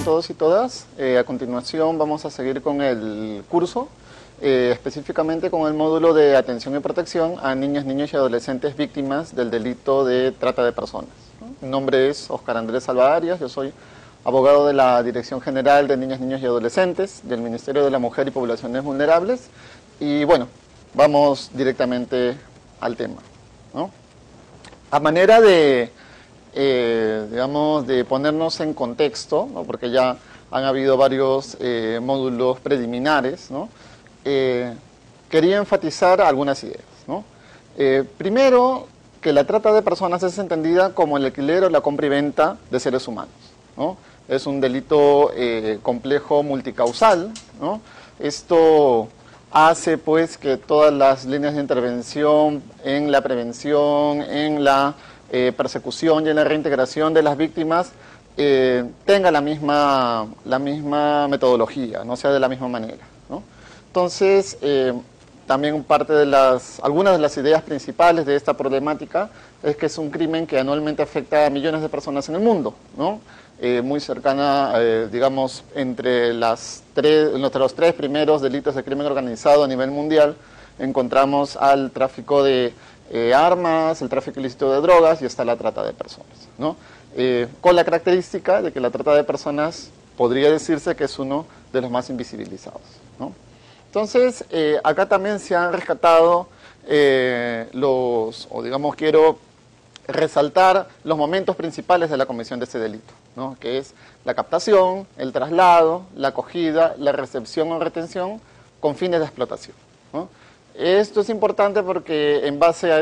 con todos y todas. A continuación vamos a seguir con el curso, específicamente con el módulo de atención y protección a niñas, niños y adolescentes víctimas del delito de trata de personas. Mi nombre es Oscar Andrés Alba Arias, yo soy abogado de la Dirección General de Niñas, Niños y Adolescentes del Ministerio de la Mujer y Poblaciones Vulnerables. Y bueno, vamos directamente al tema, ¿no? A manera de, digamos, de ponernos en contexto, ¿no? Porque ya han habido varios módulos preliminares, ¿no? Quería enfatizar algunas ideas, ¿no? Primero, que la trata de personas es entendida como el alquiler o la compra y venta de seres humanos, ¿no? Es un delito complejo multicausal, ¿no? Esto hace pues que todas las líneas de intervención en la prevención, en la persecución y en la reintegración de las víctimas tenga la misma metodología, no sea de la misma manera, ¿no? Entonces, también parte de algunas de las ideas principales de esta problemática es que es un crimen que anualmente afecta a millones de personas en el mundo, ¿no? Muy cercana, digamos, entre los tres primeros delitos de crimen organizado a nivel mundial, encontramos al tráfico de armas, el tráfico ilícito de drogas y está la trata de personas, ¿no? Con la característica de que la trata de personas podría decirse que es uno de los más invisibilizados, ¿no? Entonces, acá también se han rescatado quiero resaltar los momentos principales de la comisión de este delito, ¿no? Que es la captación, el traslado, la acogida, la recepción o retención con fines de explotación, ¿no? Esto es importante porque en base a a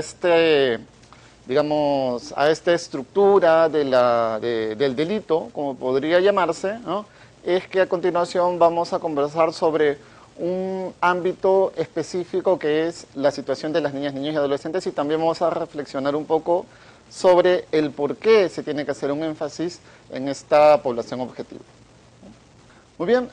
esta estructura del delito, como podría llamarse, ¿no? Es que a continuación vamos a conversar sobre un ámbito específico que es la situación de las niñas, niños y adolescentes, y también vamos a reflexionar un poco sobre el por qué se tiene que hacer un énfasis en esta población objetivo. Muy bien,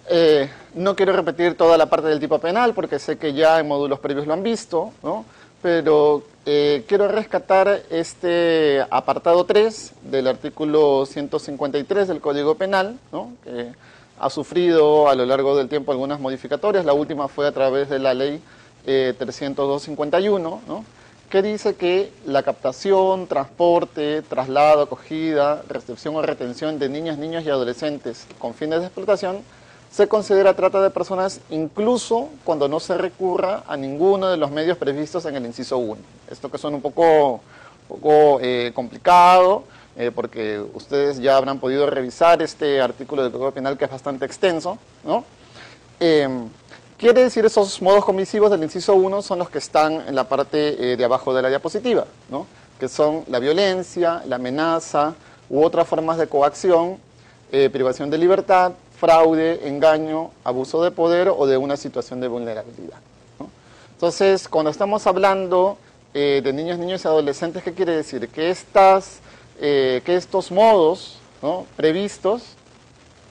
no quiero repetir toda la parte del tipo penal porque sé que ya en módulos previos lo han visto, ¿no? Pero quiero rescatar este apartado 3 del artículo 153 del Código Penal, ¿no? Que ha sufrido a lo largo del tiempo algunas modificatorias. La última fue a través de la ley 302/51, ¿no? Que dice que la captación, transporte, traslado, acogida, recepción o retención de niñas, niños y adolescentes con fines de explotación se considera trata de personas incluso cuando no se recurra a ninguno de los medios previstos en el inciso 1. Esto que suena un poco complicado, porque ustedes ya habrán podido revisar este artículo del Código Penal que es bastante extenso, ¿no? Quiere decir, esos modos comisivos del inciso 1 son los que están en la parte de abajo de la diapositiva, ¿no? Que son la violencia, la amenaza u otras formas de coacción, privación de libertad, fraude, engaño, abuso de poder o de una situación de vulnerabilidad, ¿no? Entonces, cuando estamos hablando de niños, niños y adolescentes, ¿qué quiere decir? Que estos modos, ¿no?, previstos,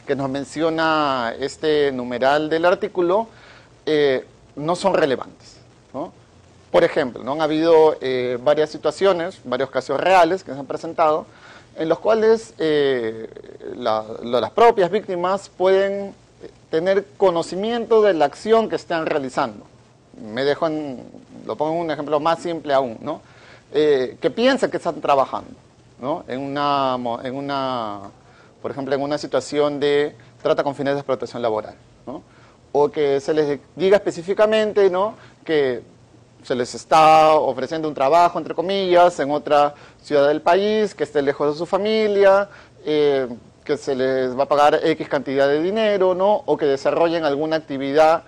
que nos menciona este numeral del artículo, no son relevantes, ¿no? Por ejemplo, ¿no?, han habido varias situaciones, varios casos reales que se han presentado, en los cuales las propias víctimas pueden tener conocimiento de la acción que están realizando. Lo pongo en un ejemplo más simple aún, ¿no? Que piensan que están trabajando, ¿no? Por ejemplo, en una situación de trata con fines de explotación laboral, ¿no? O que se les diga específicamente, ¿no?, que se les está ofreciendo un trabajo, entre comillas, en otra ciudad del país, que esté lejos de su familia, que se les va a pagar X cantidad de dinero, ¿no?, o que desarrollen alguna actividad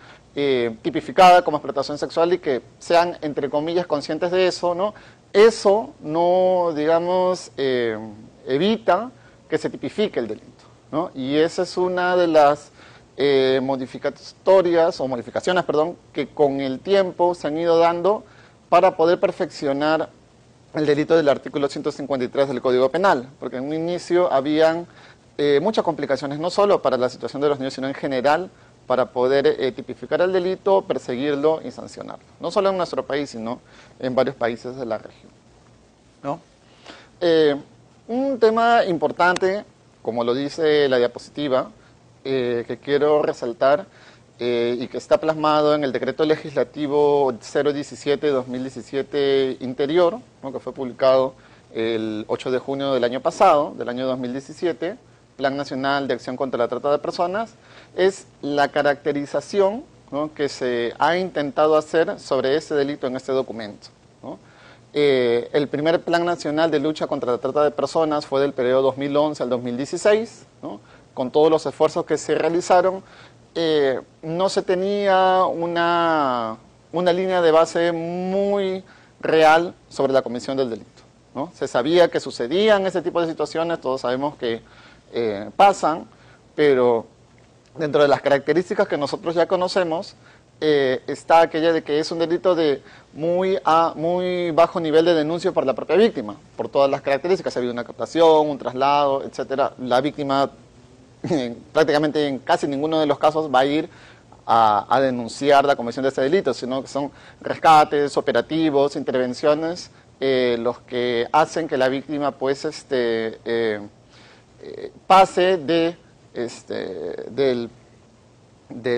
tipificada como explotación sexual y que sean, entre comillas, conscientes de eso, ¿no? Eso no, digamos, evita que se tipifique el delito, ¿no? Y esa es una de las modificaciones, que con el tiempo se han ido dando para poder perfeccionar el delito del artículo 153 del Código Penal, porque en un inicio habían muchas complicaciones, no solo para la situación de los niños, sino en general para poder tipificar el delito, perseguirlo y sancionarlo. No solo en nuestro país, sino en varios países de la región, ¿no? Un tema importante, como lo dice la diapositiva, que quiero resaltar y que está plasmado en el Decreto Legislativo 017-2017 Interior, ¿no?, que fue publicado el 8 de junio del año pasado, del año 2017, Plan Nacional de Acción contra la Trata de Personas, es la caracterización, ¿no?, que se ha intentado hacer sobre ese delito en este documento, ¿no? El primer Plan Nacional de Lucha contra la Trata de Personas fue del periodo 2011 al 2016, ¿no? Con todos los esfuerzos que se realizaron, no se tenía una línea de base muy real sobre la comisión del delito, ¿no? Se sabía que sucedían ese tipo de situaciones, todos sabemos que pasan, pero dentro de las características que nosotros ya conocemos, está aquella de que es un delito de muy bajo nivel de denuncia por la propia víctima, por todas las características. Ha habido una captación, un traslado, etcétera. La víctima prácticamente en casi ninguno de los casos va a ir a denunciar la comisión de este delito, sino que son rescates, operativos, intervenciones, los que hacen que la víctima pues pase de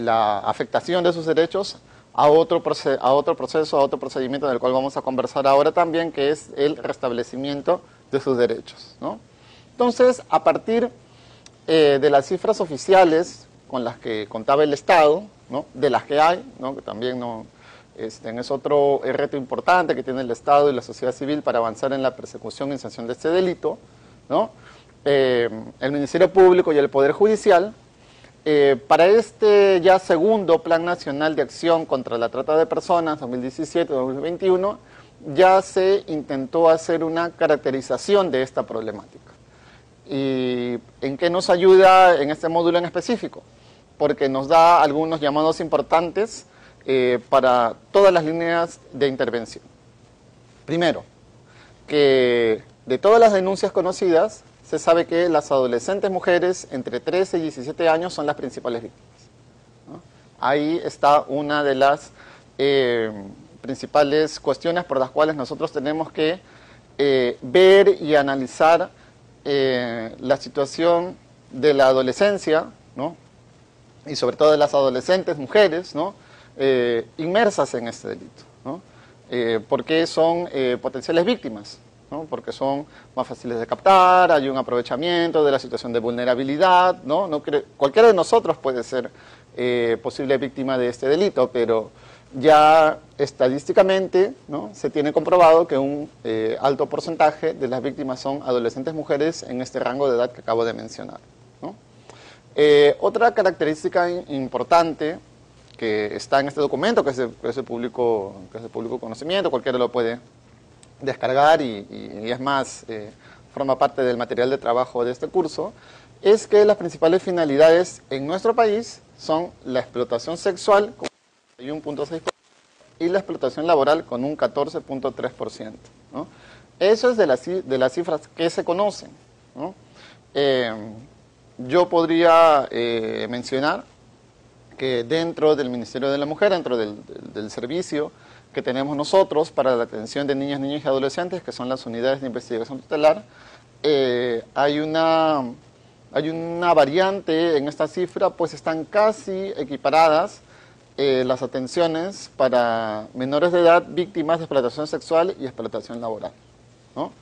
la afectación de sus derechos a otro proceso, a otro procedimiento del cual vamos a conversar ahora también, que es el restablecimiento de sus derechos, ¿no? Entonces, a partir de las cifras oficiales con las que contaba el Estado, ¿no?, de las que hay, ¿no?, que también no, es otro reto importante que tiene el Estado y la sociedad civil para avanzar en la persecución y sanción de este delito, ¿no? El Ministerio Público y el Poder Judicial, para este ya segundo Plan Nacional de Acción contra la Trata de Personas 2017-2021, ya se intentó hacer una caracterización de esta problemática. ¿Y en qué nos ayuda en este módulo en específico? Porque nos da algunos llamados importantes para todas las líneas de intervención. Primero, que de todas las denuncias conocidas, se sabe que las adolescentes mujeres entre 13 y 17 años son las principales víctimas, ¿no? Ahí está una de las principales cuestiones por las cuales nosotros tenemos que ver y analizar la situación de la adolescencia, ¿no?, y sobre todo de las adolescentes mujeres, ¿no?, inmersas en este delito, ¿no? Porque son potenciales víctimas, ¿no?, porque son más fáciles de captar, hay un aprovechamiento de la situación de vulnerabilidad, ¿no? Cualquiera de nosotros puede ser posible víctima de este delito, pero ya estadísticamente, ¿no?, se tiene comprobado que un alto porcentaje de las víctimas son adolescentes mujeres en este rango de edad que acabo de mencionar, ¿no? Otra característica importante que está en este documento, que es de público conocimiento, cualquiera lo puede descargar y es más, forma parte del material de trabajo de este curso, es que las principales finalidades en nuestro país son la explotación sexual con 1.6% y la explotación laboral con un 14.3%, ¿no? Eso es de las cifras que se conocen, ¿no? Yo podría mencionar que dentro del Ministerio de la Mujer, dentro del servicio que tenemos nosotros para la atención de niñas, niños y adolescentes, que son las unidades de investigación tutelar, hay una variante en esta cifra, pues están casi equiparadas las atenciones para menores de edad víctimas de explotación sexual y explotación laboral, ¿no?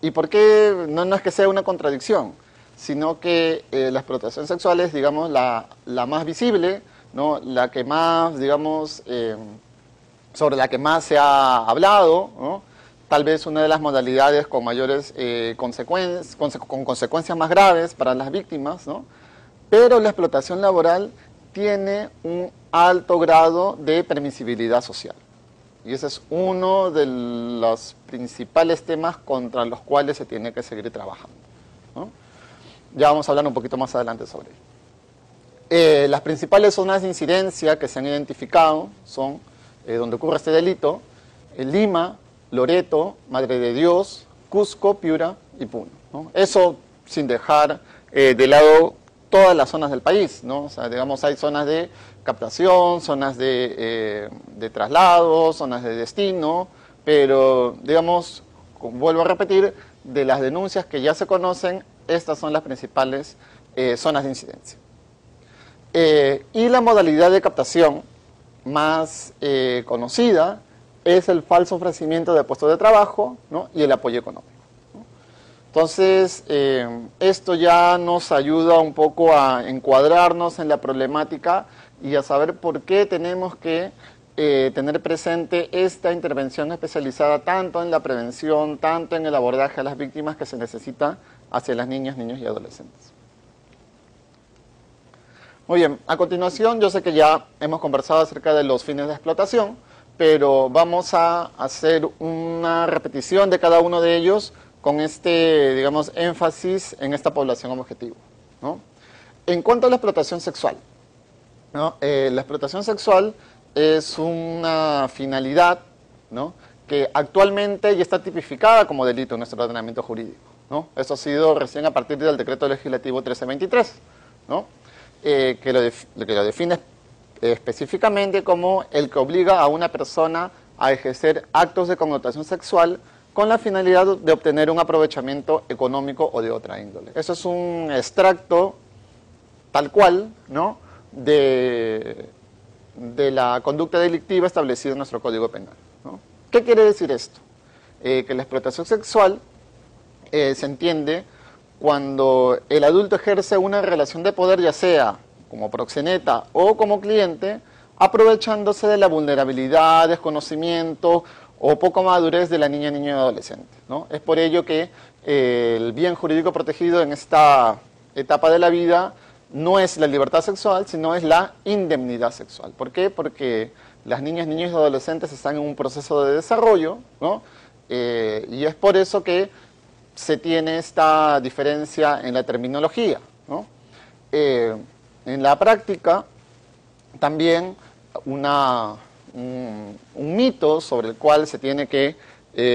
¿Y por qué? No es que sea una contradicción, sino que la explotación sexual es, digamos, la más visible, ¿no?, la que más, digamos, sobre la que más se ha hablado, ¿no?, tal vez una de las modalidades con mayores consecuencias, con consecuencias más graves para las víctimas, ¿no? Pero la explotación laboral tiene un alto grado de permisibilidad social. Y ese es uno de los principales temas contra los cuales se tiene que seguir trabajando, ¿no? Ya vamos a hablar un poquito más adelante sobre ello. Las principales zonas de incidencia que se han identificado son donde ocurre este delito: Lima, Loreto, Madre de Dios, Cusco, Piura y Puno, ¿no? Eso sin dejar de lado todas las zonas del país, ¿no? O sea, digamos, hay zonas de captación, zonas de traslado, zonas de destino, pero, digamos, vuelvo a repetir, de las denuncias que ya se conocen, estas son las principales zonas de incidencia. Y la modalidad de captación más conocida es el falso ofrecimiento de puestos de trabajo, ¿no? Y el apoyo económico. Entonces, esto ya nos ayuda un poco a encuadrarnos en la problemática y a saber por qué tenemos que tener presente esta intervención especializada tanto en la prevención, tanto en el abordaje a las víctimas que se necesita hacia las niñas, niños y adolescentes. Muy bien, a continuación yo sé que ya hemos conversado acerca de los fines de explotación, pero vamos a hacer una repetición de cada uno de ellos con este, digamos, énfasis en esta población objetivo, ¿no? En cuanto a la explotación sexual, ¿no? La explotación sexual es una finalidad, ¿no? Que actualmente ya está tipificada como delito en nuestro ordenamiento jurídico, ¿no? Esto ha sido recién a partir del decreto legislativo 1323, ¿no? Que lo define específicamente como el que obliga a una persona a ejercer actos de connotación sexual con la finalidad de obtener un aprovechamiento económico o de otra índole. Eso es un extracto tal cual, ¿no? de la conducta delictiva establecida en nuestro Código Penal, ¿no? ¿Qué quiere decir esto? Que la explotación sexual se entiende cuando el adulto ejerce una relación de poder, ya sea como proxeneta o como cliente, aprovechándose de la vulnerabilidad, desconocimiento o poca madurez de la niña, niño y adolescente, ¿no? Es por ello que el bien jurídico protegido en esta etapa de la vida no es la libertad sexual, sino es la indemnidad sexual. ¿Por qué? Porque las niñas, niños y adolescentes están en un proceso de desarrollo, ¿no? Y es por eso que se tiene esta diferencia en la terminología, ¿no? En la práctica, también un mito sobre el cual se tiene que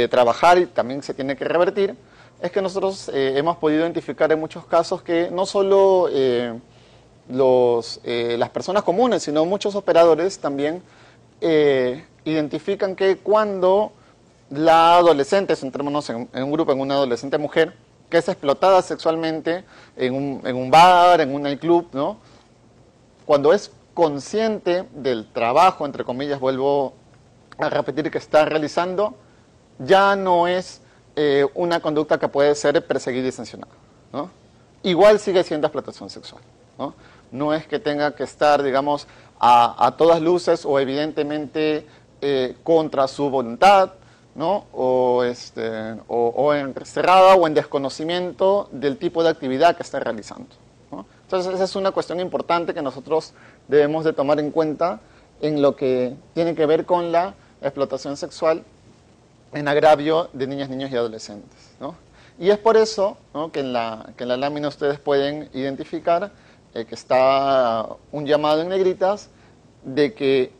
trabajar y también se tiene que revertir, es que nosotros hemos podido identificar en muchos casos que no solo las personas comunes, sino muchos operadores también identifican que cuando la adolescente, centrémonos en un grupo, en una adolescente mujer, que es explotada sexualmente en un bar, en un nightclub, ¿no? Cuando es consciente del trabajo, entre comillas, vuelvo a repetir, que está realizando, ya no es una conducta que puede ser perseguida y sancionada, ¿no? Igual sigue siendo explotación sexual, ¿no? No es que tenga que estar, digamos, a todas luces o evidentemente contra su voluntad, ¿no? O encerrada o en desconocimiento del tipo de actividad que está realizando, ¿no? Entonces esa es una cuestión importante que nosotros debemos de tomar en cuenta en lo que tiene que ver con la explotación sexual en agravio de niñas, niños y adolescentes, ¿no? Y es por eso, ¿no?, que en la lámina ustedes pueden identificar que está un llamado en negritas de que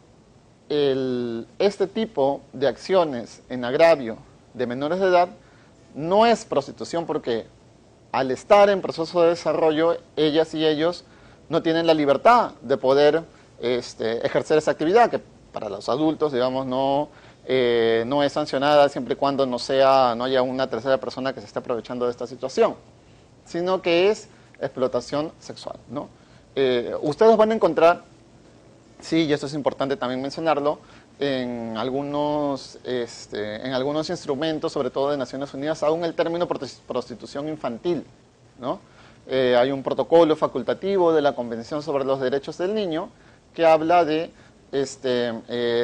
este tipo de acciones en agravio de menores de edad no es prostitución, porque al estar en proceso de desarrollo, ellas y ellos no tienen la libertad de poder ejercer esa actividad, que para los adultos, digamos, no es sancionada siempre y cuando no haya una tercera persona que se esté aprovechando de esta situación, sino que es explotación sexual, ¿no? Ustedes van a encontrar, sí, y esto es importante también mencionarlo, en algunos instrumentos, sobre todo de Naciones Unidas, aún el término prostitución infantil, ¿no? Hay un protocolo facultativo de la Convención sobre los Derechos del Niño que habla de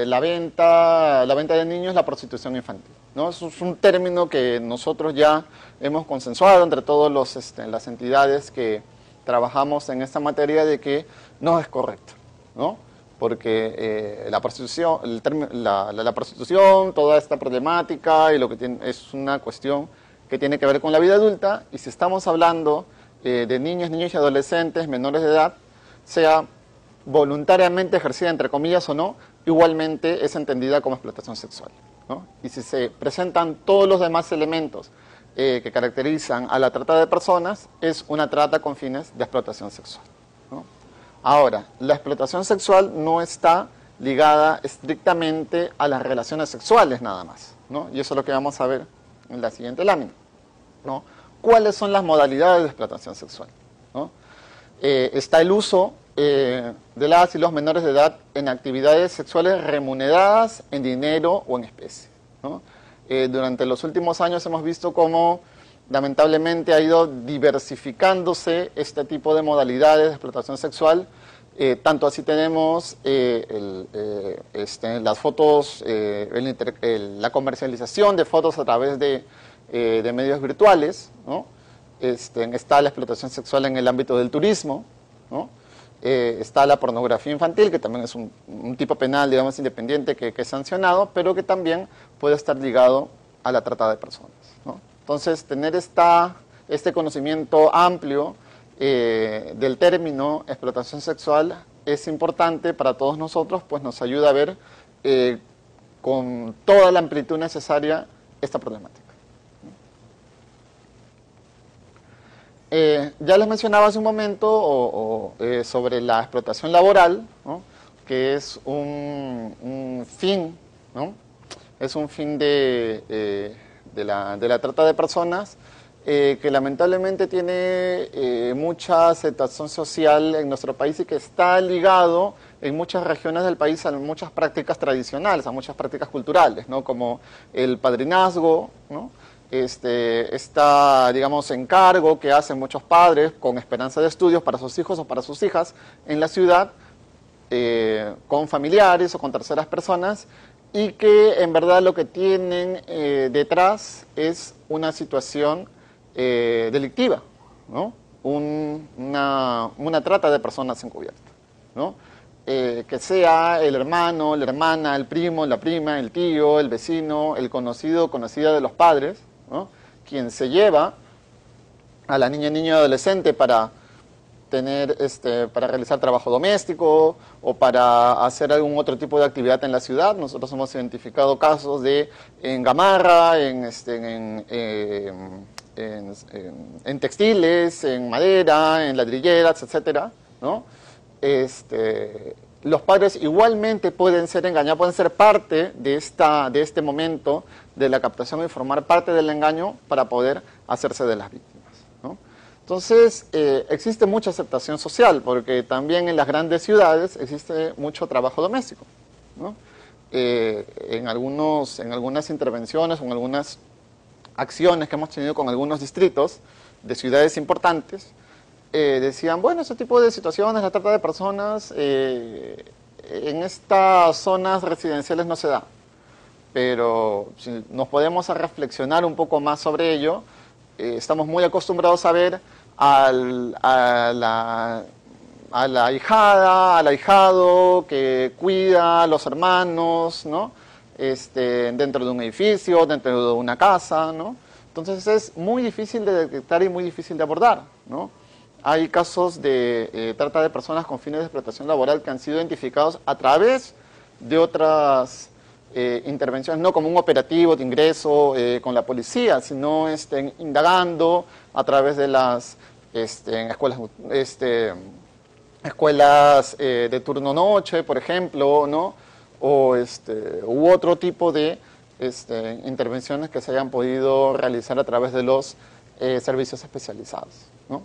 la venta de niños, la prostitución infantil, ¿no? Eso es un término que nosotros ya hemos consensuado entre todas las entidades que trabajamos en esta materia, de que no es correcto, ¿no? Porque la prostitución, la prostitución, toda esta problemática y lo que tiene, es una cuestión que tiene que ver con la vida adulta, y si estamos hablando de niños, niños y adolescentes menores de edad, sea voluntariamente ejercida, entre comillas, o no, igualmente es entendida como explotación sexual, ¿no? Y si se presentan todos los demás elementos que caracterizan a la trata de personas, es una trata con fines de explotación sexual, ¿no? Ahora, la explotación sexual no está ligada estrictamente a las relaciones sexuales nada más, ¿no? Y eso es lo que vamos a ver en la siguiente lámina, ¿no? ¿Cuáles son las modalidades de explotación sexual, ¿no? está el uso de las y los menores de edad en actividades sexuales remuneradas en dinero o en especie, ¿no? Durante los últimos años hemos visto cómo lamentablemente ha ido diversificándose este tipo de modalidades de explotación sexual. Tanto así tenemos las fotos, la comercialización de fotos a través de medios virtuales, ¿no? Está la explotación sexual en el ámbito del turismo, ¿no? Está la pornografía infantil, que también es un tipo penal, digamos, independiente que es sancionado, pero que también puede estar ligado a la trata de personas, ¿no? Entonces, tener este conocimiento amplio del término explotación sexual es importante para todos nosotros, pues nos ayuda a ver con toda la amplitud necesaria esta problemática. Ya les mencionaba hace un momento sobre la explotación laboral, ¿no? Que es un fin, ¿no? Es un fin de la trata de personas que lamentablemente tiene mucha aceptación social en nuestro país y que está ligado en muchas regiones del país a muchas prácticas tradicionales, a muchas prácticas culturales, ¿no? Como el padrinazgo, ¿no? Digamos, encargo que hacen muchos padres con esperanza de estudios para sus hijos o para sus hijas en la ciudad, con familiares o con terceras personas, y que en verdad lo que tienen detrás es una situación delictiva, ¿no? Una trata de personas encubierta, ¿no? Que sea el hermano, la hermana, el primo, la prima, el tío, el vecino, el conocido o conocida de los padres, ¿no? Quien se lleva a la niña, niño, adolescente para para realizar trabajo doméstico o para hacer algún otro tipo de actividad en la ciudad. Nosotros hemos identificado casos en gamarra, en textiles, en madera, en ladrilleras, etcétera, ¿no? Los padres igualmente pueden ser engañados, pueden ser parte de este momento de la captación y formar parte del engaño para poder hacerse de las víctimas, ¿no? Entonces, existe mucha aceptación social, porque también en las grandes ciudades existe mucho trabajo doméstico, ¿no? En algunas intervenciones o en algunas acciones que hemos tenido con algunos distritos de ciudades importantes, decían, bueno, ese tipo de situaciones, la trata de personas, en estas zonas residenciales no se da. Pero si nos podemos reflexionar un poco más sobre ello, estamos muy acostumbrados a ver a la ahijada, al ahijado que cuida a los hermanos, ¿no? Dentro de un edificio, dentro de una casa, ¿no? Entonces es muy difícil de detectar y muy difícil de abordar, ¿no? Hay casos de trata de personas con fines de explotación laboral que han sido identificados a través de otras intervenciones, no como un operativo de ingreso con la policía, sino indagando a través de las escuelas de turno noche, por ejemplo, ¿no? U otro tipo de intervenciones que se hayan podido realizar a través de los servicios especializados, ¿no?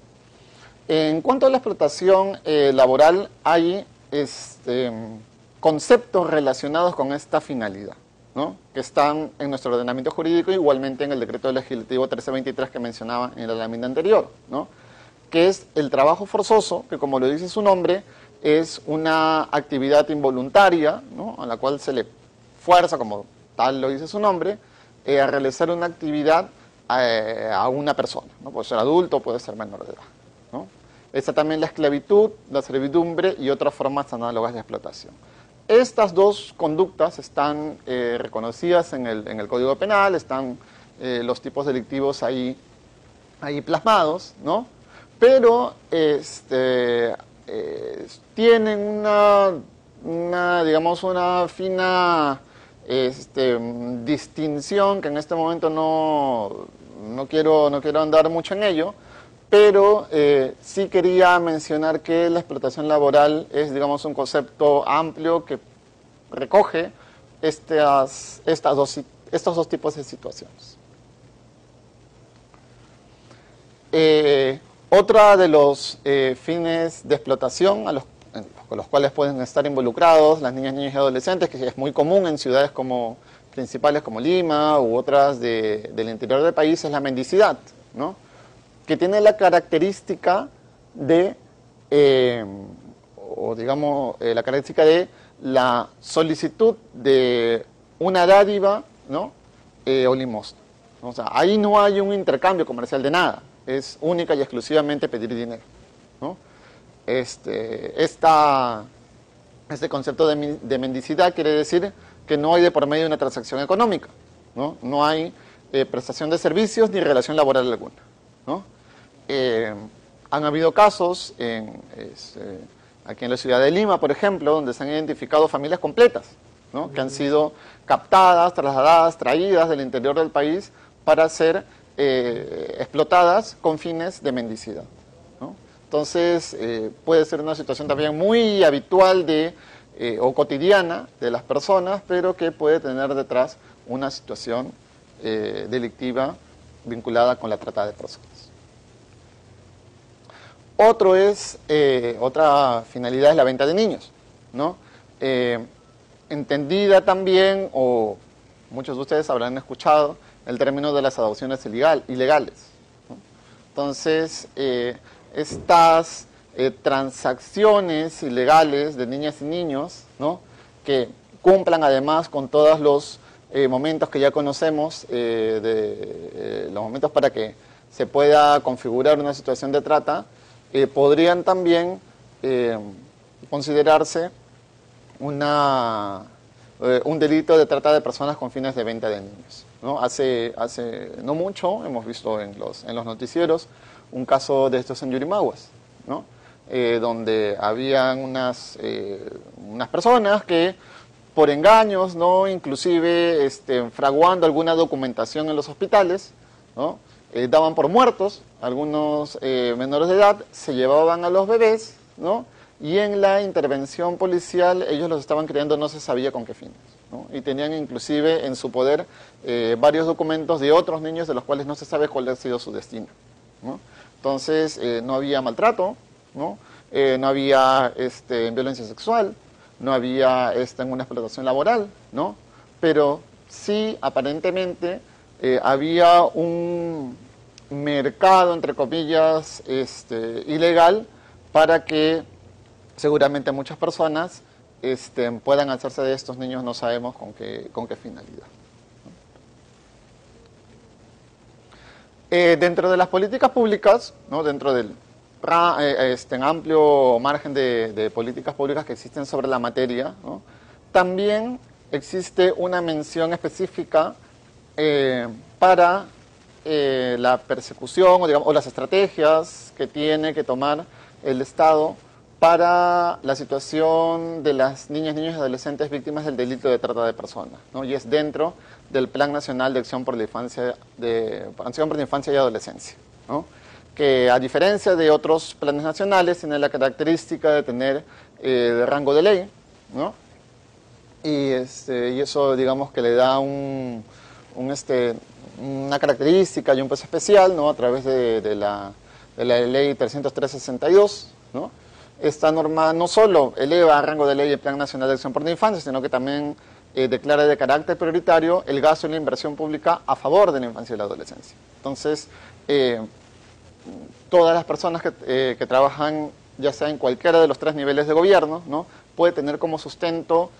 En cuanto a la explotación laboral, hay conceptos relacionados con esta finalidad, ¿no? Que están en nuestro ordenamiento jurídico, igualmente en el decreto legislativo 1323 que mencionaba en la lámina anterior, ¿no? Que es el trabajo forzoso, que como lo dice su nombre, es una actividad involuntaria, ¿no? A la cual se le fuerza, como tal lo dice su nombre, a realizar una actividad a una persona, ¿no? Puede ser adulto, puede ser menor de edad, ¿no? Está también la esclavitud, la servidumbre y otras formas análogas de explotación. Estas dos conductas están reconocidas en el Código Penal, están los tipos delictivos ahí plasmados, ¿no? Pero tienen digamos, una fina distinción que en este momento no quiero andar mucho en ello, pero sí quería mencionar que la explotación laboral es, digamos, un concepto amplio que recoge estos dos tipos de situaciones. Otra de los fines de explotación con los cuales pueden estar involucrados las niñas, niños y adolescentes, que es muy común en ciudades principales como Lima u otras del interior del país, es la mendicidad, ¿no? Que tiene la característica de, la característica de la solicitud de una dádiva, ¿no? O limosna. O sea, ahí no hay un intercambio comercial de nada, es única y exclusivamente pedir dinero, ¿no? Este concepto de mendicidad quiere decir que no hay de por medio una transacción económica, ¿no? No hay prestación de servicios ni relación laboral alguna, ¿no? Han habido casos aquí en la ciudad de Lima, por ejemplo, donde se han identificado familias completas, ¿no? Que han sido captadas, trasladadas, traídas del interior del país para ser explotadas con fines de mendicidad, ¿no? Entonces, puede ser una situación también muy habitual o cotidiana de las personas, pero que puede tener detrás una situación delictiva vinculada con la trata de personas. Otra finalidad es la venta de niños, ¿no? Entendida también, o muchos de ustedes habrán escuchado, el término de las adopciones ilegales, ¿no? Entonces, estas transacciones ilegales de niñas y niños, ¿no? Que cumplan además con todos los momentos que ya conocemos, los momentos para que se pueda configurar una situación de trata, podrían también considerarse un delito de trata de personas con fines de venta de niños, ¿no? Hace no mucho hemos visto en los noticieros un caso de estos en Yurimaguas, ¿no? Donde habían unas personas que por engaños, ¿no? Inclusive fraguando alguna documentación en los hospitales, ¿no? Daban por muertos algunos menores de edad, se llevaban a los bebés, ¿no? Y en la intervención policial ellos los estaban criando no se sabía con qué fines, ¿no? Y tenían inclusive en su poder varios documentos de otros niños de los cuales no se sabe cuál ha sido su destino, ¿no? Entonces no había maltrato, ¿no? No había violencia sexual, no había una explotación laboral, ¿no? Pero sí aparentemente había un mercado, entre comillas, ilegal para que seguramente muchas personas puedan hacerse de estos niños, no sabemos con qué finalidad. Dentro de las políticas públicas, ¿no? Dentro del amplio margen de políticas públicas que existen sobre la materia, ¿no? También existe una mención específica para la persecución o las estrategias que tiene que tomar el Estado para la situación de las niñas, niños y adolescentes víctimas del delito de trata de personas, ¿no? Y es dentro del Plan Nacional de Acción por la Infancia, y Adolescencia, ¿no? Que a diferencia de otros planes nacionales tiene la característica de tener de rango de ley, ¿no? Y eso, digamos, que le da una característica y un peso especial, ¿no? A través de la ley 303/62, ¿no? Esta norma no solo eleva a rango de ley el Plan Nacional de Acción por la Infancia, sino que también declara de carácter prioritario el gasto en la inversión pública a favor de la infancia y la adolescencia. Entonces, todas las personas que trabajan, ya sea en cualquiera de los 3 niveles de gobierno, ¿no? Puede tener como sustento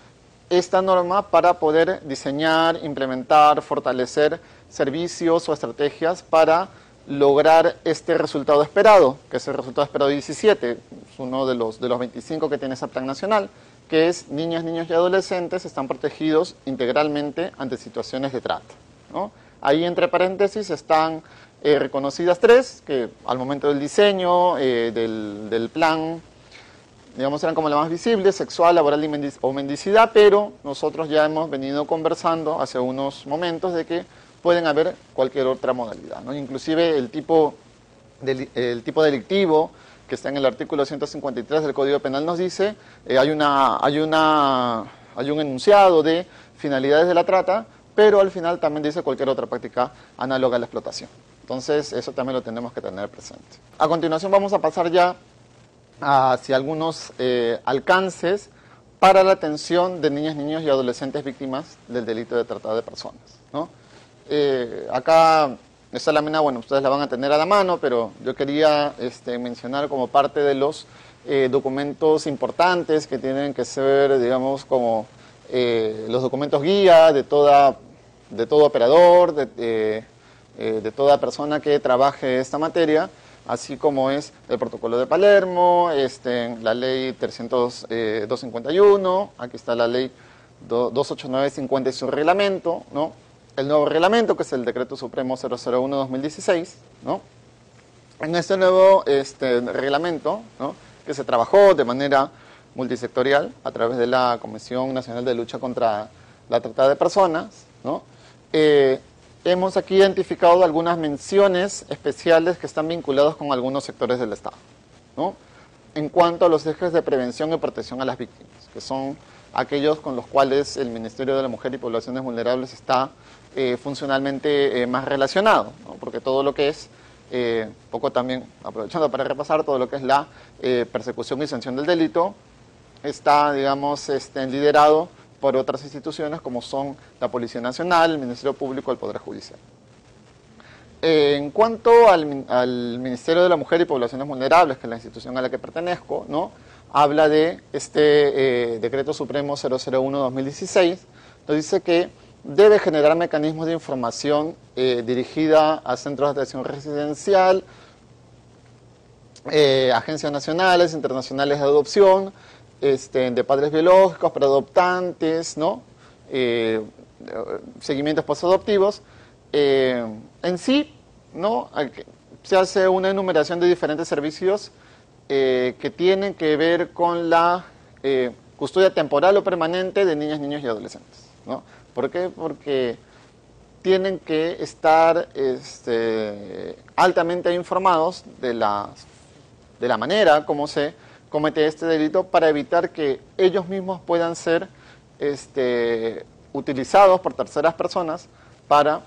esta norma para poder diseñar, implementar, fortalecer servicios o estrategias para lograr este resultado esperado, que es el resultado esperado 17, es uno de los 25 que tiene ese plan nacional, que es niñas, niños y adolescentes están protegidos integralmente ante situaciones de trata, ¿no? Ahí entre paréntesis están reconocidas 3, que al momento del diseño del plan, digamos, eran como las más visibles: sexual, laboral o mendicidad, pero nosotros ya hemos venido conversando hace unos momentos de que pueden haber cualquier otra modalidad, ¿no? Inclusive el tipo delictivo que está en el artículo 153 del Código Penal nos dice, hay un enunciado de finalidades de la trata, pero al final también dice cualquier otra práctica análoga a la explotación. Entonces, eso también lo tenemos que tener presente. A continuación vamos a pasar ya hacia algunos alcances para la atención de niñas, niños y adolescentes víctimas del delito de trata de personas, ¿no? Acá esta lámina, bueno, ustedes la van a tener a la mano, pero yo quería mencionar como parte de los documentos importantes que tienen que ser, digamos, como los documentos guía de todo operador, de toda persona que trabaje esta materia, así como es el protocolo de Palermo, la ley 30251, aquí está la ley 28950 y su reglamento, ¿no? El nuevo reglamento, que es el Decreto Supremo 001-2016, ¿no? En este nuevo reglamento, ¿no?, que se trabajó de manera multisectorial a través de la Comisión Nacional de Lucha contra la Trata de Personas, ¿no? Hemos aquí identificado algunas menciones especiales que están vinculadas con algunos sectores del Estado, ¿no?, en cuanto a los ejes de prevención y protección a las víctimas, que son aquellos con los cuales el Ministerio de la Mujer y Poblaciones Vulnerables está funcionalmente más relacionado, ¿no?, porque todo lo que es, poco también aprovechando para repasar, todo lo que es la persecución y sanción del delito, está, digamos, liderado por otras instituciones como son la Policía Nacional, el Ministerio Público, el Poder Judicial. En cuanto al Ministerio de la Mujer y Poblaciones Vulnerables, que es la institución a la que pertenezco, ¿no?, habla de Decreto Supremo 001-2016, nos dice que debe generar mecanismos de información dirigida a centros de atención residencial, agencias nacionales, internacionales de adopción, de padres biológicos, preadoptantes, ¿no?, seguimientos postadoptivos. En sí, ¿no?, se hace una enumeración de diferentes servicios que tienen que ver con la custodia temporal o permanente de niñas, niños y adolescentes, ¿no? ¿Por qué? Porque tienen que estar altamente informados de la manera como se comete este delito, para evitar que ellos mismos puedan ser utilizados por terceras personas para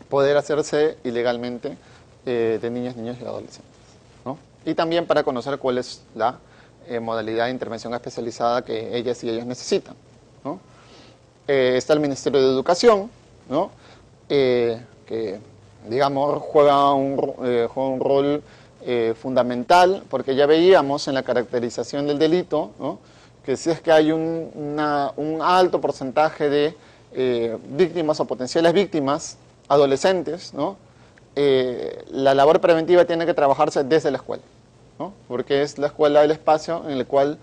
poder hacerse ilegalmente de niñas, niños y adolescentes, ¿no? Y también para conocer cuál es la modalidad de intervención especializada que ellas y ellos necesitan, ¿no? Está el Ministerio de Educación, ¿no?, que, digamos, juega un rol fundamental, porque ya veíamos en la caracterización del delito, ¿no?, que si es que hay un alto porcentaje de víctimas o potenciales víctimas adolescentes, ¿no?, la labor preventiva tiene que trabajarse desde la escuela, ¿no?, porque es la escuela el espacio en el cual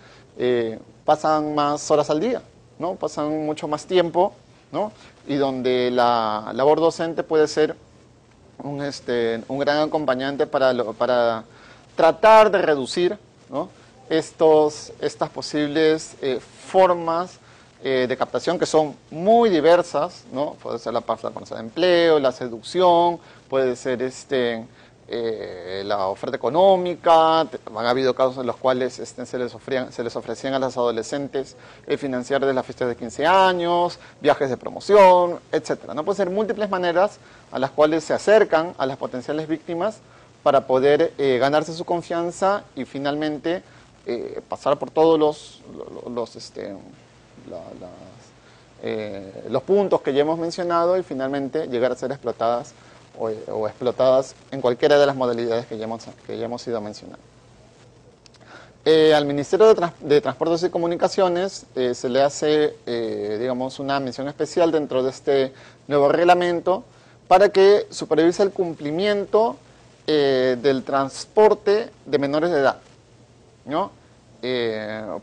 pasan más horas al día, ¿no?, pasan mucho más tiempo, ¿no?, y donde la labor docente puede ser un gran acompañante para tratar de reducir, ¿no?, estas posibles formas de captación, que son muy diversas, ¿no? Puede ser la promesa de empleo, la seducción, puede ser la oferta económica. Han habido casos en los cuales se les ofrecían a las adolescentes financiar de las fiestas de 15 años, viajes de promoción, etcétera, ¿no? Pueden ser múltiples maneras a las cuales se acercan a las potenciales víctimas para poder ganarse su confianza y finalmente pasar por todos los puntos que ya hemos mencionado y finalmente llegar a ser explotadas o explotadas en cualquiera de las modalidades que ya hemos ido mencionando. Al Ministerio de Transportes y Comunicaciones se le hace, digamos, una mención especial dentro de este nuevo reglamento para que supervise el cumplimiento del transporte de menores de edad, ¿no?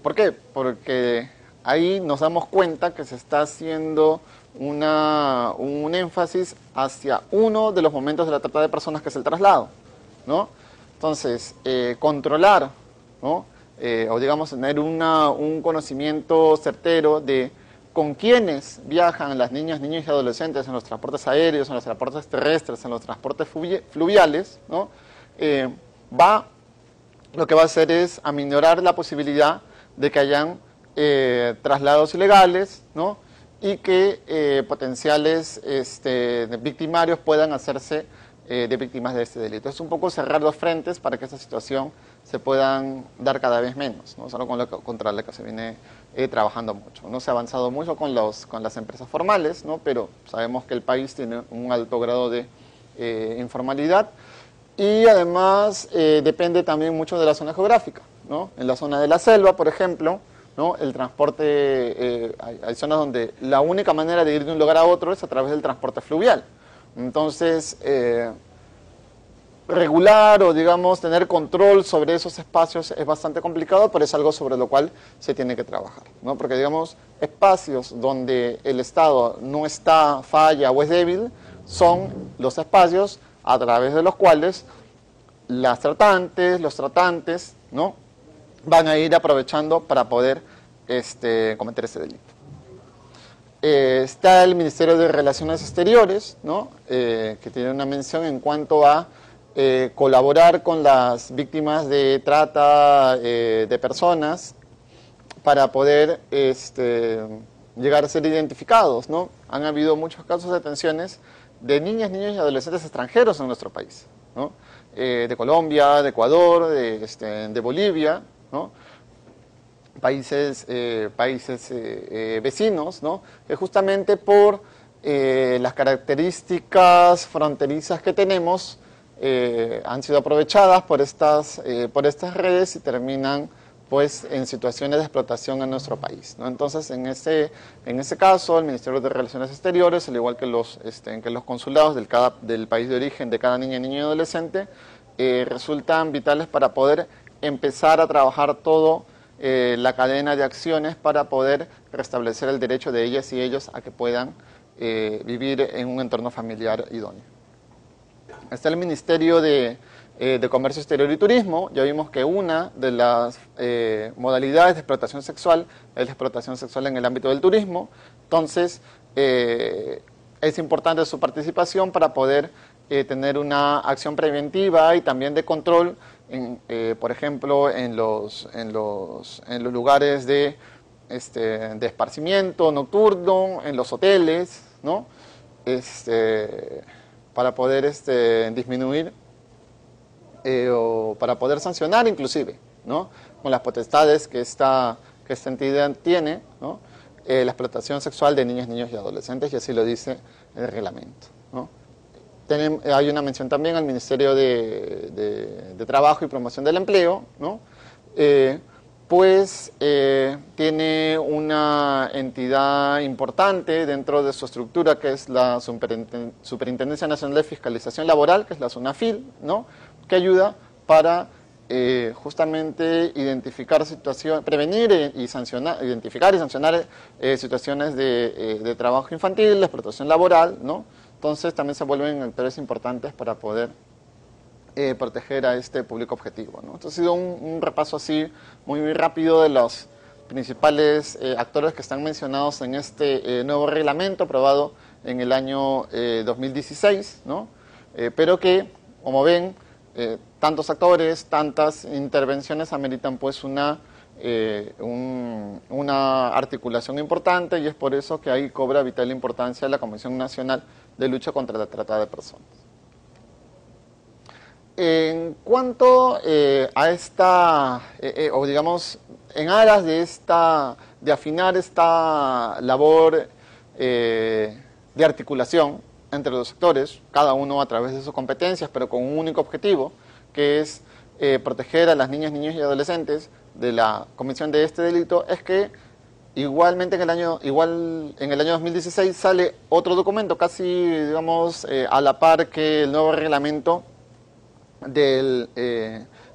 ¿Por qué? Porque ahí nos damos cuenta que se está haciendo un énfasis hacia uno de los momentos de la trata de personas, que es el traslado, ¿no? Entonces, controlar, ¿no?, o digamos tener un conocimiento certero de con quiénes viajan las niñas, niños y adolescentes en los transportes aéreos, en los transportes terrestres, en los transportes fluviales, ¿no?, lo que va a hacer es aminorar la posibilidad de que hayan traslados ilegales, ¿no?, y que potenciales victimarios puedan hacerse de víctimas de este delito. Es un poco cerrar los frentes para que esta situación se puedan dar cada vez menos, ¿no? Es algo contra lo que se viene trabajando mucho. No se ha avanzado mucho con las empresas formales, ¿no? Pero sabemos que el país tiene un alto grado de informalidad y además depende también mucho de la zona geográfica, ¿no? En la zona de la selva, por ejemplo, ¿no? El transporte, hay zonas donde la única manera de ir de un lugar a otro es a través del transporte fluvial. Entonces, regular o digamos tener control sobre esos espacios es bastante complicado, pero es algo sobre lo cual se tiene que trabajar, ¿no? Porque digamos espacios donde el Estado no está, falla o es débil son los espacios a través de los cuales las tratantes, los tratantes, ¿no? van a ir aprovechando para poder cometer ese delito. Está el Ministerio de Relaciones Exteriores, ¿no? Que tiene una mención en cuanto a colaborar con las víctimas de trata de personas para poder llegar a ser identificados, ¿no? Han habido muchos casos de detenciones de niñas, niños y adolescentes extranjeros en nuestro país, ¿no? De Colombia, de Ecuador, de Bolivia, ¿no? Países vecinos, ¿no? Que justamente por las características fronterizas que tenemos han sido aprovechadas por estas redes y terminan pues en situaciones de explotación en nuestro país, ¿no? Entonces en ese caso el Ministerio de Relaciones Exteriores, al igual que los consulados del país de origen de cada niña, niño y adolescente, resultan vitales para poder empezar a trabajar todo la cadena de acciones para poder restablecer el derecho de ellas y ellos a que puedan vivir en un entorno familiar idóneo. Está el Ministerio de Comercio Exterior y Turismo. Ya vimos que una de las modalidades de explotación sexual es la explotación sexual en el ámbito del turismo. Entonces, es importante su participación para poder tener una acción preventiva y también de control, por ejemplo, en los lugares de esparcimiento nocturno, en los hoteles, ¿no? Para poder disminuir o para poder sancionar inclusive, ¿no? Con las potestades que esta entidad tiene, ¿no? La explotación sexual de niñas, niños y adolescentes, y así lo dice el reglamento, ¿no? Hay una mención también al Ministerio de Trabajo y Promoción del Empleo, ¿no? Tiene una entidad importante dentro de su estructura, que es la Superintendencia Nacional de Fiscalización Laboral, que es la SUNAFIL, ¿no? Que ayuda para justamente prevenir y sancionar, identificar y sancionar situaciones de trabajo infantil, de explotación laboral, ¿no? Entonces también se vuelven actores importantes para poder proteger a este público objetivo, ¿no? Esto ha sido un repaso así muy rápido de los principales actores que están mencionados en este nuevo reglamento aprobado en el año 2016, ¿no? Pero que, como ven, tantos actores, tantas intervenciones ameritan pues una articulación importante, y es por eso que ahí cobra vital importancia la Comisión Nacional de Lucha contra la Trata de Personas. En cuanto a esta, o digamos, en aras de afinar esta labor de articulación entre los sectores, cada uno a través de sus competencias, pero con un único objetivo, que es proteger a las niñas, niños y adolescentes de la comisión de este delito, es que igualmente en el año 2016 sale otro documento, casi digamos a la par que el nuevo reglamento de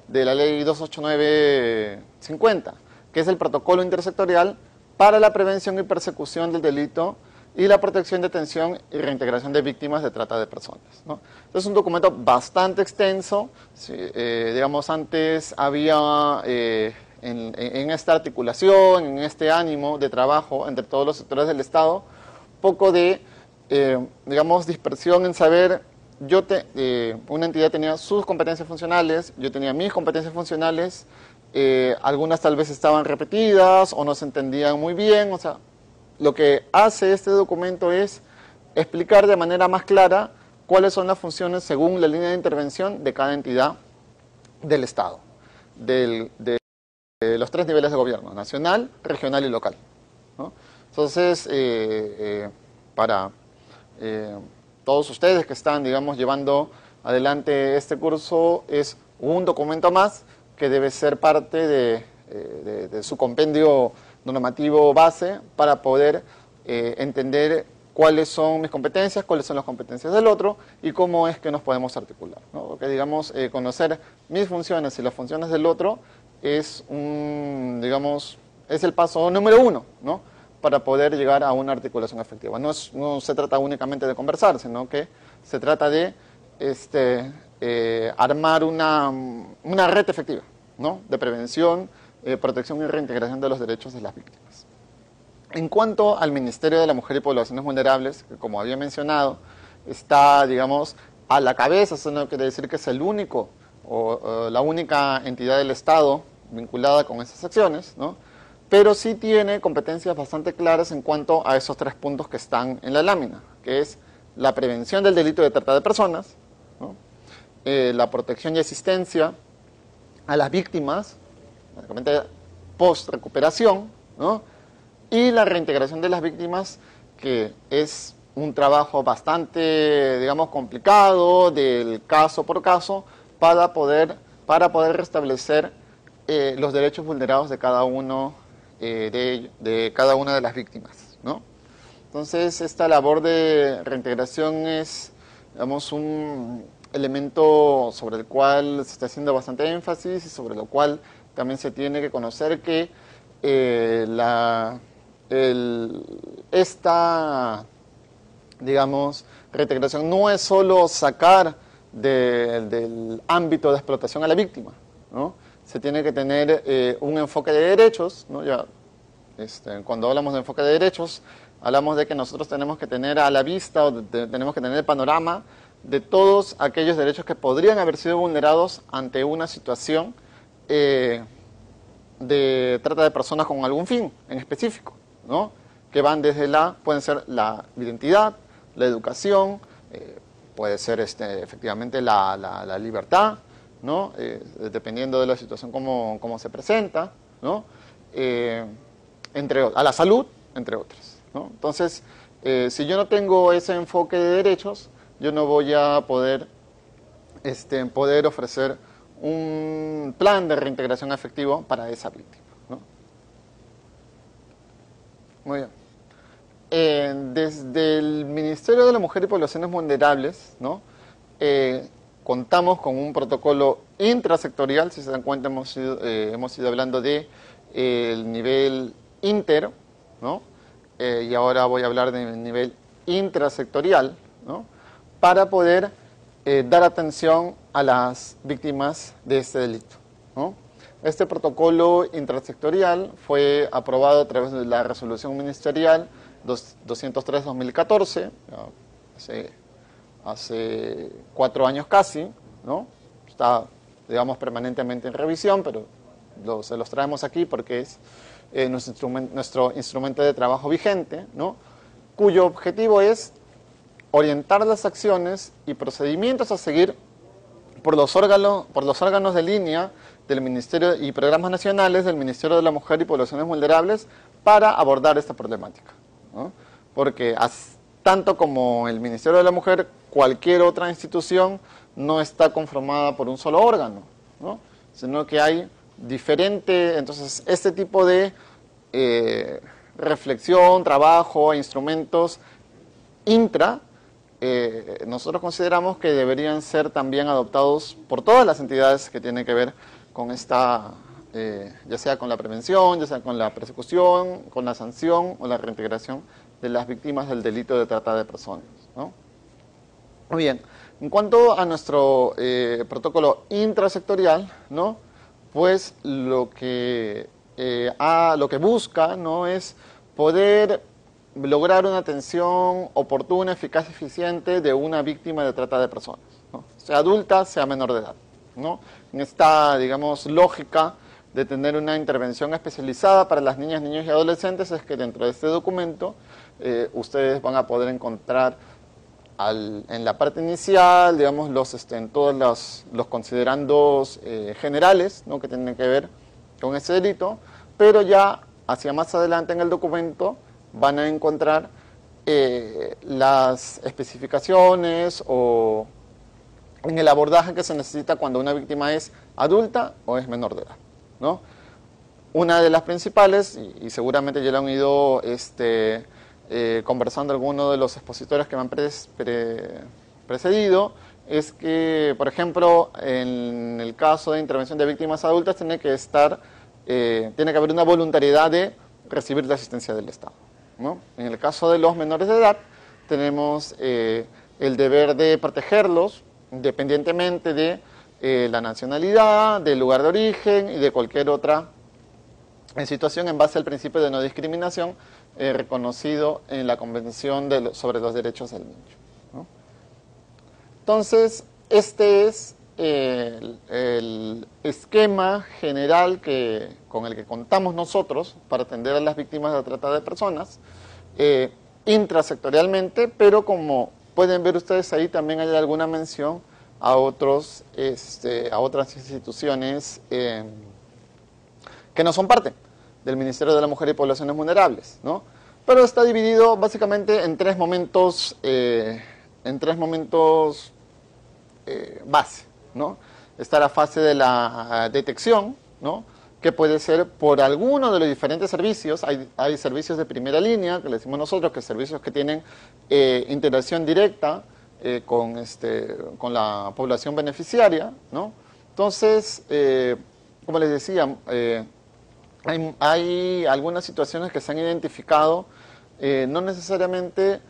la ley 289/50, que es el protocolo intersectorial para la prevención y persecución del delito y la protección, detención y reintegración de víctimas de trata de personas, ¿no? Entonces es un documento bastante extenso. Sí, digamos, antes había en esta articulación, en este ánimo de trabajo entre todos los sectores del Estado, poco de, digamos, dispersión en saber, una entidad tenía sus competencias funcionales, yo tenía mis competencias funcionales, algunas tal vez estaban repetidas o no se entendían muy bien. O sea, lo que hace este documento es explicar de manera más clara cuáles son las funciones según la línea de intervención de cada entidad del Estado, de los 3 niveles de gobierno, nacional, regional y local, ¿no? Entonces, para todos ustedes que están, digamos, llevando adelante este curso, es un documento más que debe ser parte de su compendio normativo base para poder entender cuáles son mis competencias, cuáles son las competencias del otro y cómo es que nos podemos articular, ¿no? Porque, digamos, conocer mis funciones y las funciones del otro es digamos, es el paso número 1, ¿no? Para poder llegar a una articulación efectiva. No se trata únicamente de conversar, sino que se trata de armar una red efectiva, ¿no? De prevención, protección y reintegración de los derechos de las víctimas. En cuanto al Ministerio de la Mujer y Poblaciones Vulnerables, que como había mencionado, está, digamos, a la cabeza, eso no quiere decir que es el único o la única entidad del Estado vinculada con esas acciones, ¿no? Pero sí tiene competencias bastante claras en cuanto a esos 3 puntos que están en la lámina, que es la prevención del delito de trata de personas, ¿no? La protección y asistencia a las víctimas, básicamente post-recuperación, ¿no? Y la reintegración de las víctimas, que es un trabajo bastante, digamos, complicado, del caso por caso, para poder restablecer los derechos vulnerados de cada uno de cada una de las víctimas, ¿no? Entonces, esta labor de reintegración es, digamos, un elemento sobre el cual se está haciendo bastante énfasis y sobre lo cual también se tiene que conocer que esta, digamos, reintegración no es solo sacar del ámbito de explotación a la víctima, ¿no? Se tiene que tener un enfoque de derechos, ¿no? Ya, cuando hablamos de enfoque de derechos, hablamos de que nosotros tenemos que tener a la vista, o tenemos que tener el panorama de todos aquellos derechos que podrían haber sido vulnerados ante una situación de trata de personas con algún fin en específico, ¿no? Que van desde pueden ser la identidad, la educación, puede ser efectivamente la libertad, ¿no? Dependiendo de la situación como se presenta, ¿no? A la salud, entre otras, ¿no? Entonces, si yo no tengo ese enfoque de derechos, yo no voy a poder ofrecer un plan de reintegración efectivo para esa víctima, ¿no? Muy bien. Desde el Ministerio de la Mujer y Poblaciones Vulnerables, ¿no? Contamos con un protocolo intrasectorial. Si se dan cuenta, hemos ido hablando de el nivel inter, ¿no? Y ahora voy a hablar del nivel intrasectorial, ¿no? Para poder dar atención a las víctimas de este delito, ¿no? Este protocolo intrasectorial fue aprobado a través de la resolución ministerial 203/2014, hace 4 años casi, ¿no? Está, digamos, permanentemente en revisión, pero se los traemos aquí porque es nuestro instrumento de trabajo vigente, ¿no? Cuyo objetivo es orientar las acciones y procedimientos a seguir por los órganos de línea del Ministerio y programas nacionales del Ministerio de la Mujer y Poblaciones Vulnerables para abordar esta problemática, ¿no? Porque tanto como el Ministerio de la Mujer, cualquier otra institución no está conformada por un solo órgano, ¿no? Sino que hay entonces este tipo de reflexión, trabajo, instrumentos nosotros consideramos que deberían ser también adoptados por todas las entidades que tienen que ver con esta, ya sea con la prevención, ya sea con la persecución, con la sanción o la reintegración de las víctimas del delito de trata de personas, ¿no? Muy bien, en cuanto a nuestro protocolo intrasectorial, ¿no? Pues lo que busca, ¿no? Es poder lograr una atención oportuna, eficaz y eficiente de una víctima de trata de personas, ¿no? Sea adulta, sea menor de edad, ¿no? En esta, digamos, lógica de tener una intervención especializada para las niñas, niños y adolescentes, es que dentro de este documento ustedes van a poder encontrar en la parte inicial, digamos, en todos los considerandos generales, ¿no?, que tienen que ver con ese delito, pero ya hacia más adelante en el documento van a encontrar las especificaciones o en el abordaje que se necesita cuando una víctima es adulta o es menor de edad, ¿no? Una de las principales, y seguramente ya lo han ido conversando algunos de los expositores que me han precedido, es que, por ejemplo, en el caso de intervención de víctimas adultas tiene que haber una voluntariedad de recibir la asistencia del Estado, ¿no? En el caso de los menores de edad tenemos el deber de protegerlos independientemente de la nacionalidad, del lugar de origen y de cualquier otra situación en base al principio de no discriminación reconocido en la Convención sobre los Derechos del Niño, ¿no? Entonces, este es el esquema general con el que contamos nosotros para atender a las víctimas de trata de personas, intrasectorialmente, pero como pueden ver ustedes ahí, también hay alguna mención a otras instituciones que no son parte del Ministerio de la Mujer y Poblaciones Vulnerables, ¿no? Pero está dividido básicamente en tres momentos base, ¿no? Está la fase de la detección, ¿no?, que puede ser por alguno de los diferentes servicios. Hay servicios de primera línea, que le decimos nosotros, que servicios que tienen interacción directa con la población beneficiaria, ¿no? Entonces, como les decía, hay algunas situaciones que se han identificado, no necesariamente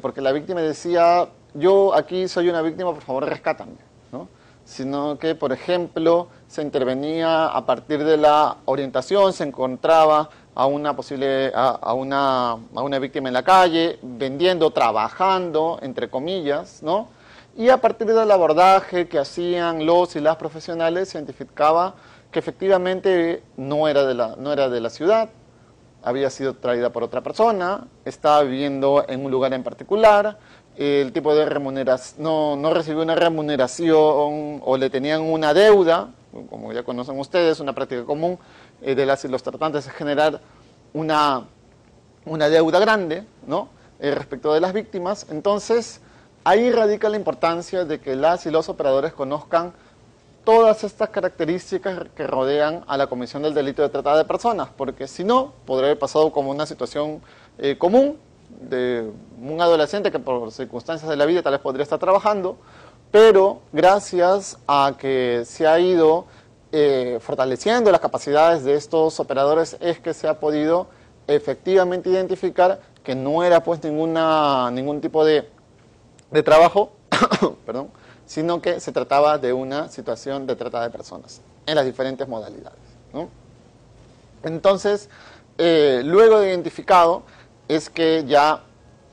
porque la víctima decía, yo aquí soy una víctima, por favor rescátame, ¿no?, sino que, por ejemplo, se intervenía a partir de la orientación, se encontraba a una víctima en la calle, vendiendo, trabajando, entre comillas, ¿no? Y a partir del abordaje que hacían los y las profesionales, se identificaba que efectivamente no era de la ciudad, había sido traída por otra persona, estaba viviendo en un lugar en particular, el tipo de remuneración, no recibió una remuneración o le tenían una deuda, como ya conocen ustedes, una práctica común de las y los tratantes es generar una deuda grande, ¿no?, respecto de las víctimas. Entonces, ahí radica la importancia de que las y los operadores conozcan todas estas características que rodean a la comisión del delito de trata de personas, porque si no, podría haber pasado como una situación común de un adolescente que por circunstancias de la vida tal vez podría estar trabajando, pero gracias a que se ha ido fortaleciendo las capacidades de estos operadores es que se ha podido efectivamente identificar que no era pues ningún tipo de trabajo, perdón, sino que se trataba de una situación de trata de personas en las diferentes modalidades, ¿no? Entonces, luego de identificado, es que ya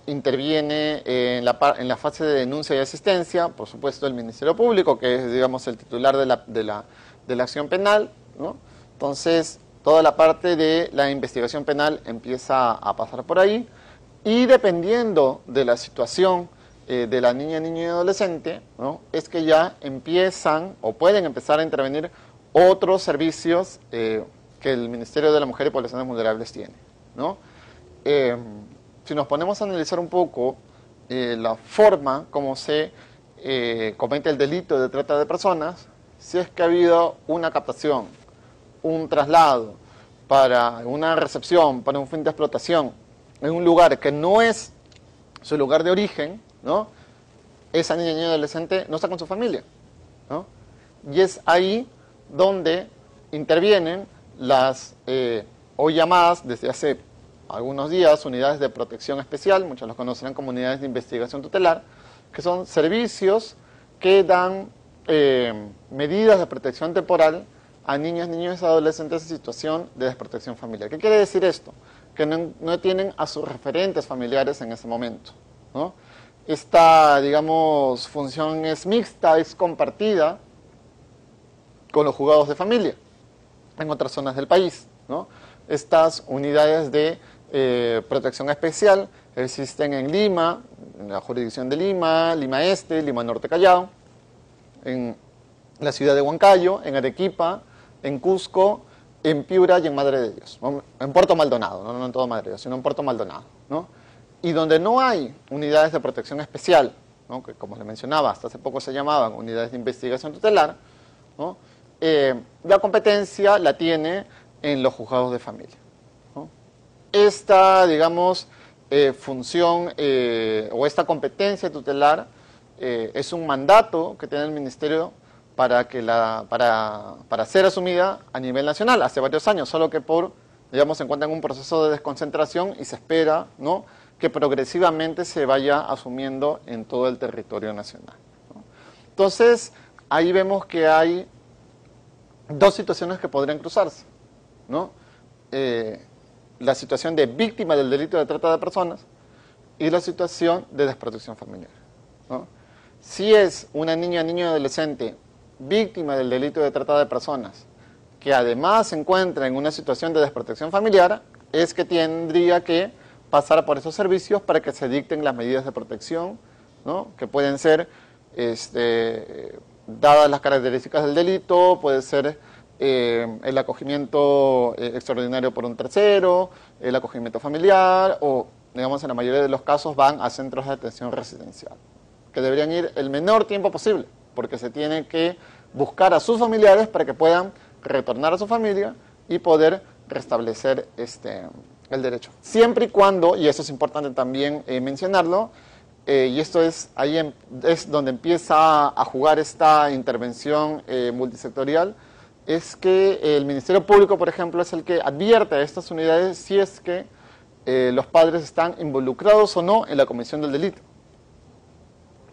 interviene en la fase de denuncia y asistencia, por supuesto el Ministerio Público, que es, digamos, el titular de la acción penal, ¿no? Entonces, toda la parte de la investigación penal empieza a pasar por ahí, y dependiendo de la situación de la niña, niño y adolescente, ¿no?, es que ya empiezan o pueden empezar a intervenir otros servicios que el Ministerio de la Mujer y Poblaciones Vulnerables tiene, ¿no? Si nos ponemos a analizar un poco la forma como se comete el delito de trata de personas, si es que ha habido una captación, un traslado, para una recepción, para un fin de explotación, en un lugar que no es su lugar de origen, ¿no?, esa niña, niño, adolescente no está con su familia, ¿no? Y es ahí donde intervienen las hoy llamadas desde hace algunos días unidades de protección especial, muchos los conocerán como unidades de investigación tutelar, que son servicios que dan medidas de protección temporal a niñas, niños y adolescentes en situación de desprotección familiar. ¿Qué quiere decir esto? Que no tienen a sus referentes familiares en ese momento, ¿no? Esta, digamos, función es mixta, es compartida con los juzgados de familia en otras zonas del país, ¿no? Estas unidades de protección especial Existen en Lima, en la jurisdicción de Lima, Lima Este, Lima Norte Callao, en la ciudad de Huancayo, en Arequipa, en Cusco, en Piura y en Madre de Dios. En Puerto Maldonado, no en todo Madre de Dios, sino en Puerto Maldonado, ¿no? Y donde no hay unidades de protección especial, ¿no? Que como le mencionaba, hasta hace poco se llamaban unidades de investigación tutelar, ¿no? La competencia la tiene en los juzgados de familia, ¿no? Esta, digamos, función o esta competencia tutelar es un mandato que tiene el Ministerio para ser asumida a nivel nacional hace varios años, solo que digamos, se encuentra en un proceso de desconcentración y se espera, ¿no?, que progresivamente se vaya asumiendo en todo el territorio nacional, ¿no? Entonces, ahí vemos que hay dos situaciones que podrían cruzarse, ¿no? La situación de víctima del delito de trata de personas y la situación de desprotección familiar, ¿no? Si es una niña, niño o adolescente víctima del delito de trata de personas, que además se encuentra en una situación de desprotección familiar, es que tendría que pasar por esos servicios para que se dicten las medidas de protección, ¿no?, que pueden ser, dadas las características del delito, puede ser el acogimiento extraordinario por un tercero, el acogimiento familiar, o, digamos, en la mayoría de los casos van a centros de atención residencial, que deberían ir el menor tiempo posible, porque se tiene que buscar a sus familiares para que puedan retornar a su familia y poder restablecer el derecho. Siempre y cuando, y eso es importante también mencionarlo, y esto es, es donde empieza a jugar esta intervención multisectorial, es que el Ministerio Público, por ejemplo, es el que advierte a estas unidades si es que los padres están involucrados o no en la comisión del delito.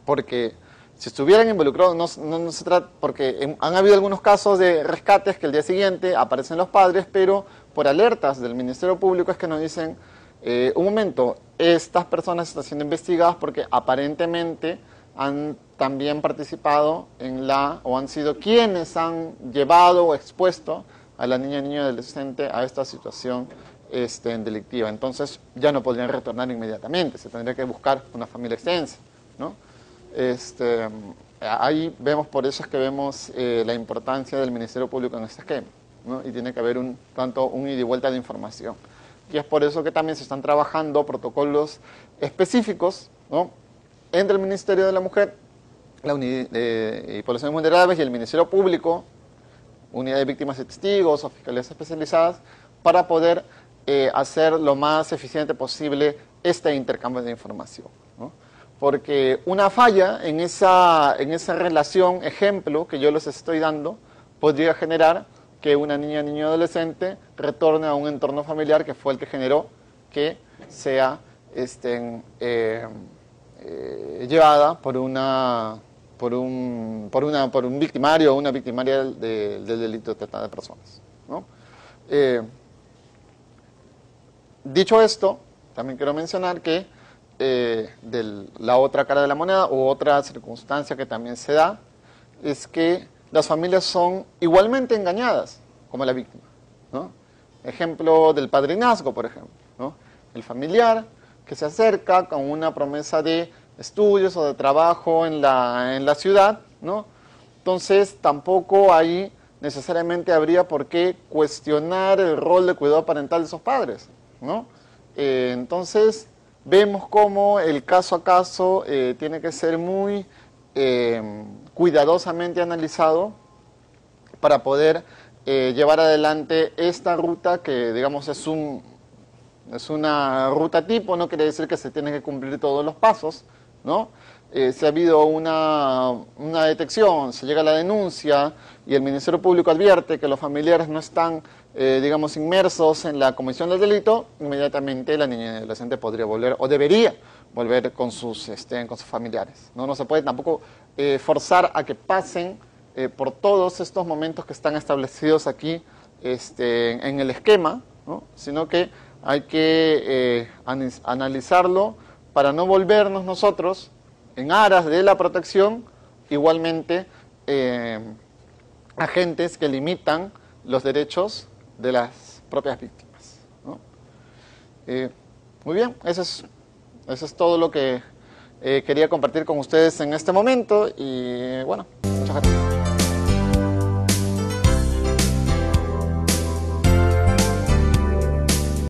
Porque si estuvieran involucrados, no se trata, porque han habido algunos casos de rescates que el día siguiente aparecen los padres, pero por alertas del Ministerio Público es que nos dicen, un momento, estas personas están siendo investigadas porque aparentemente han también participado o han sido quienes han llevado o expuesto a la niña, niño y adolescente a esta situación delictiva. Entonces ya no podrían retornar inmediatamente, se tendría que buscar una familia extensa, ¿no? Ahí vemos, por eso es que vemos la importancia del Ministerio Público en este esquema, ¿no? Y tiene que haber tanto un ida y vuelta de información. Y es por eso que también se están trabajando protocolos específicos, ¿no?, entre el Ministerio de la Mujer, la Unidad de Poblaciones Vulnerables y el Ministerio Público, Unidad de Víctimas y Testigos o Fiscalías Especializadas, para poder hacer lo más eficiente posible este intercambio de información, ¿no? Porque una falla en esa relación, ejemplo, que yo les estoy dando, podría generar que una niña, niño o adolescente retorne a un entorno familiar que fue el que generó que sea llevada por un victimario o una victimaria del delito de trata de personas, ¿no? Dicho esto, también quiero mencionar que la otra cara de la moneda u otra circunstancia que también se da es que las familias son igualmente engañadas como la víctima, ¿no? Ejemplo del padrinazgo, por ejemplo, ¿no? El familiar que se acerca con una promesa de estudios o de trabajo en la ciudad, ¿no? Entonces tampoco ahí necesariamente habría por qué cuestionar el rol de cuidado parental de esos padres, ¿no? Entonces vemos cómo el caso a caso tiene que ser muy cuidadosamente analizado para poder llevar adelante esta ruta que, digamos, es una ruta tipo, no quiere decir que se tienen que cumplir todos los pasos, ¿no? Si ha habido una detección, se llega a la denuncia y el Ministerio Público advierte que los familiares no están, digamos, inmersos en la comisión del delito, inmediatamente la niña y adolescente podría volver, o debería volver con sus familiares, ¿no? No se puede tampoco forzar a que pasen por todos estos momentos que están establecidos aquí en el esquema, ¿no? Sino que hay que analizarlo para no volvernos nosotros, en aras de la protección, igualmente agentes que limitan los derechos de las propias víctimas, ¿no? Muy bien, esa es eso es todo lo que quería compartir con ustedes en este momento y bueno, muchas gracias.